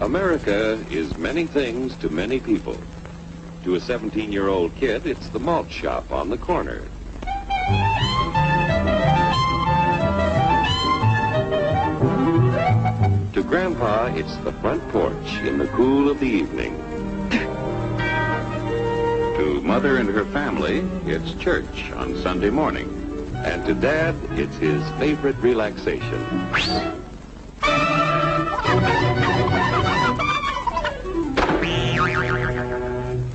America is many things to many people. To a 17-year-old kid, it's the malt shop on the corner. To Grandpa, it's the front porch in the cool of the evening. To Mother and her family, it's church on Sunday morning. And to Dad, it's his favorite relaxation.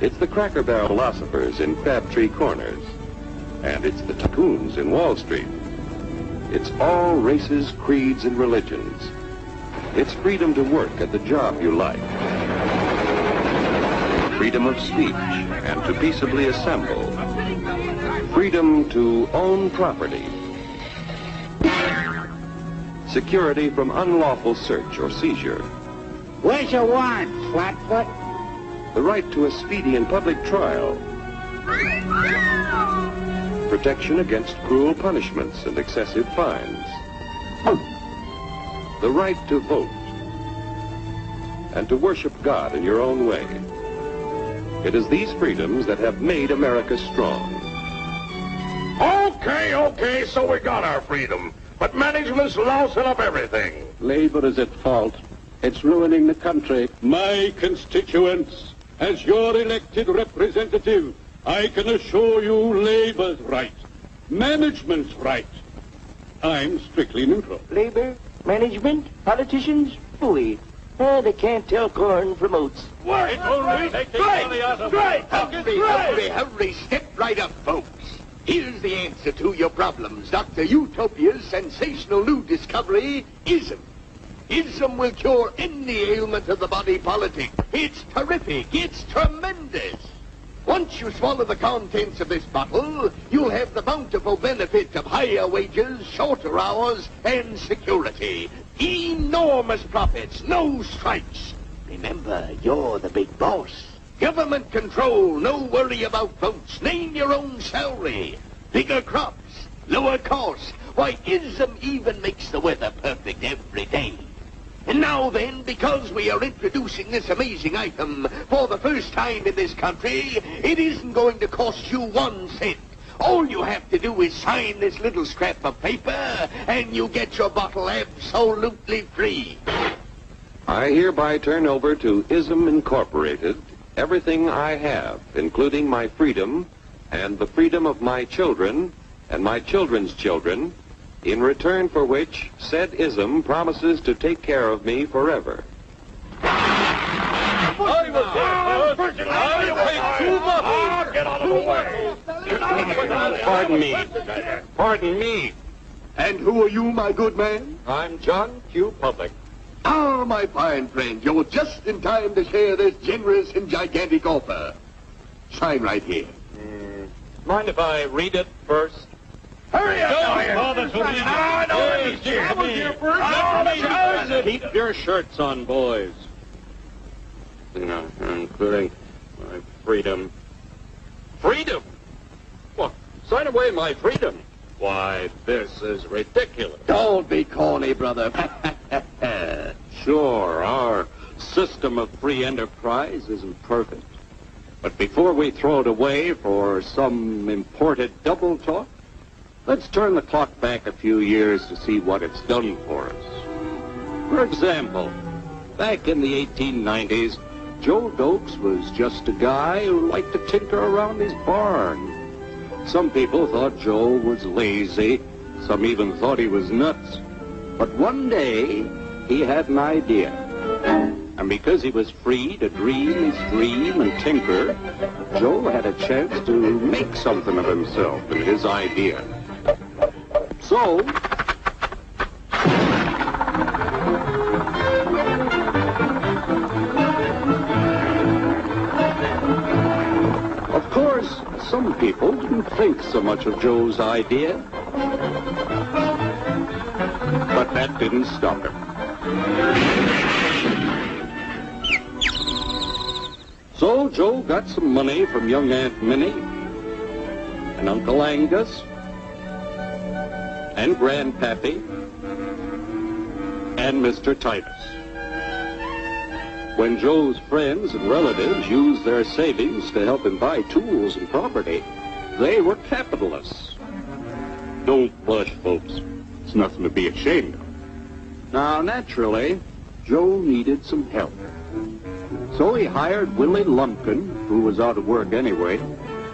It's the Cracker Barrel philosophers in Crabtree Corners. And it's the tycoons in Wall Street. It's all races, creeds, and religions. It's freedom to work at the job you like. Freedom of speech and to peaceably assemble. Freedom to own property. Security from unlawful search or seizure. Where's your warrant, Flatfoot? The right to a speedy and public trial. Protection against cruel punishments and excessive fines. The right to vote. And to worship God in your own way. It is these freedoms that have made America strong. Okay, so we got our freedom. But management's lousing up everything. Labor is at fault. It's ruining the country. My constituents, as your elected representative, I can assure you Labor's right. Management's right. I'm strictly neutral. Labor, management, politicians, phooey. They can't tell corn from oats. Hurry, step right up, folks. Here's the answer to your problems. Dr. Utopia's sensational new discovery, ISM. ISM will cure any ailment of the body politic. It's terrific. It's tremendous. Once you swallow the contents of this bottle, you'll have the bountiful benefit of higher wages, shorter hours, and security. Enormous profits, no strikes. Remember, you're the big boss. Government control, no worry about votes. Name your own salary. Bigger crops, lower costs. Why, ISM even makes the weather perfect every day. And now then, because we are introducing this amazing item for the first time in this country, it isn't going to cost you 1 cent. All you have to do is sign this little scrap of paper, and you get your bottle absolutely free. I hereby turn over to ISM Incorporated everything I have, including my freedom and the freedom of my children and my children's children, in return for which said ISM promises to take care of me forever. Get out of the way. Pardon me. And who are you, my good man? I'm John Q. Public. Ah, my fine friend, you're just in time to share this generous and gigantic offer. Sign right here. Mind if I read it first? Hurry up! Keep your shirts on, boys. Including my freedom. Freedom? What? Sign away my freedom? Why, this is ridiculous. Don't be corny, brother. Sure, our system of free enterprise isn't perfect. But before we throw it away for some imported double talk, let's turn the clock back a few years to see what it's done for us. For example, back in the 1890s, Joe Dokes was just a guy who liked to tinker around his barn. Some people thought Joe was lazy. Some even thought he was nuts. But one day, he had an idea. And because he was free to dream his dream and tinker, Joe had a chance to make something of himself and his idea. So, of course, some people didn't think so much of Joe's idea. But that didn't stop him. So Joe got some money from young Aunt Minnie and Uncle Angus and Grandpappy and Mr. Titus. When Joe's friends and relatives used their savings to help him buy tools and property, they were capitalists. Don't blush, folks. It's nothing to be ashamed of. Now, naturally, Joe needed some help. So he hired Willie Lumpkin, who was out of work anyway,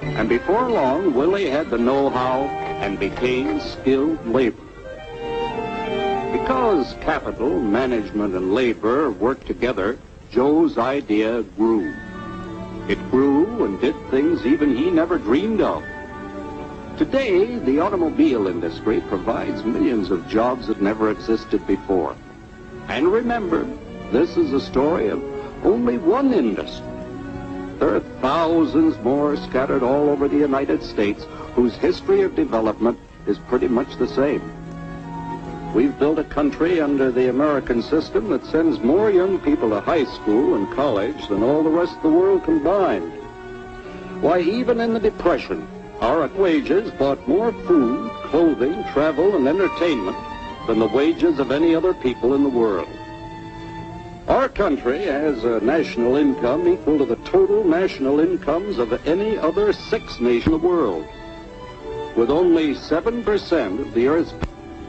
and before long, Willie had the know-how and became skilled labor. Because capital, management, and labor worked together, Joe's idea grew. It grew and did things even he never dreamed of. Today, the automobile industry provides millions of jobs that never existed before. And remember, this is a story of only one industry. There are thousands more scattered all over the United States whose history of development is pretty much the same. We've built a country under the American system that sends more young people to high school and college than all the rest of the world combined. Why, even in the Depression, our wages bought more food, clothing, travel, and entertainment than the wages of any other people in the world. Our country has a national income equal to the total national incomes of any other 6 nation in the world. With only 7% of the Earth's people,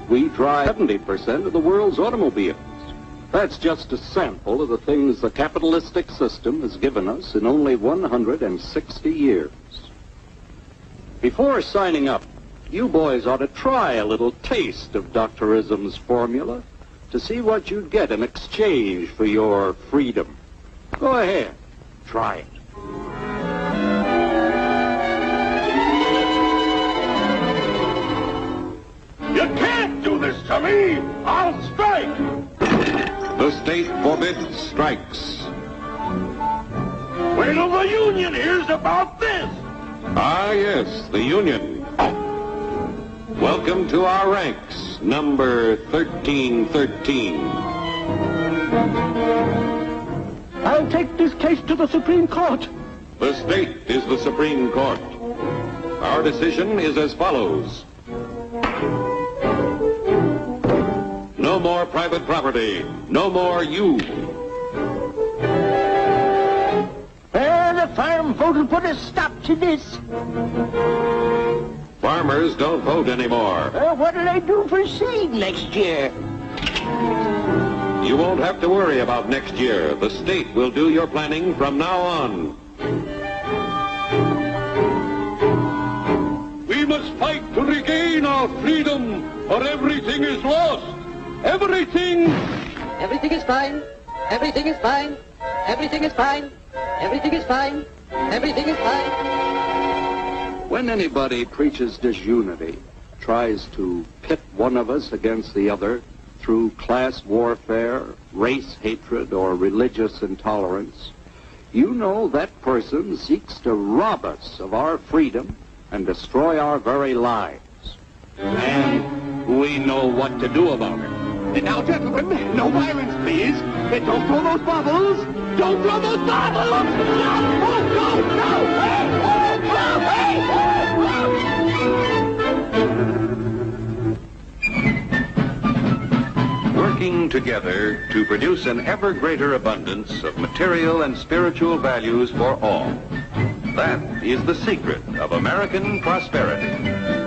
we drive 70% of the world's automobiles. That's just a sample of the things the capitalistic system has given us in only 160 years. Before signing up, you boys ought to try a little taste of Dr. Ism's formula to see what you'd get in exchange for your freedom. Go ahead, try it. You can't do this to me! I'll strike! The state forbids strikes. Wait till the union hears about this! Ah, yes, the Union. Welcome to our ranks, number 1313. I'll take this case to the Supreme Court. The state is the Supreme Court. Our decision is as follows. No more private property. No more you. The farm vote will put a stop to this. Farmers don't vote anymore. What'll I do for seed next year? You won't have to worry about next year. The state will do your planning from now on. We must fight to regain our freedom, or everything is lost. Everything! Everything is fine. Everything is fine. Everything is fine. Everything is fine. Everything is fine. When anybody preaches disunity, tries to pit one of us against the other through class warfare, race hatred, or religious intolerance, you know that person seeks to rob us of our freedom and destroy our very lives. And we know what to do about it. Now, gentlemen, no violence, please. Don't throw those bubbles. Don't throw those bubbles. No! Oh, no! No! Hey! Oh, no! Hey! Working together to produce an ever greater abundance of material and spiritual values for all. That is the secret of American prosperity.